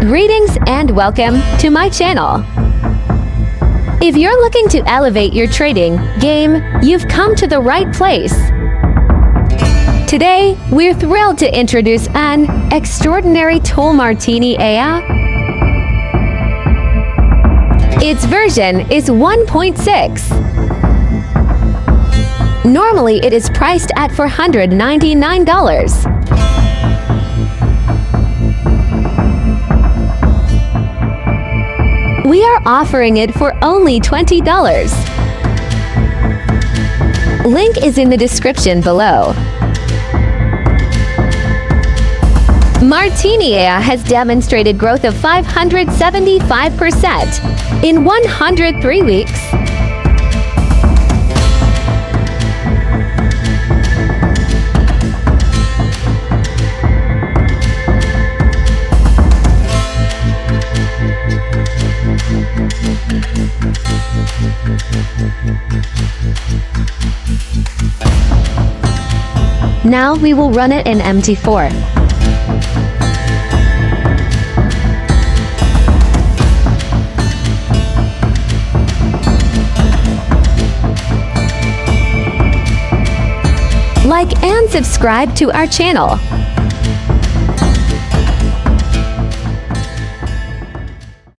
Greetings and welcome to my channel. If you're looking to elevate your trading game, you've come to the right place. Today, we're thrilled to introduce an extraordinary tool, Martini EA. Its version is 1.6. Normally, it is priced at $499. We are offering it for only $20. Link is in the description below. Martini EA has demonstrated growth of 575% in 103 weeks. Now we will run it in MT4. Like and subscribe to our channel.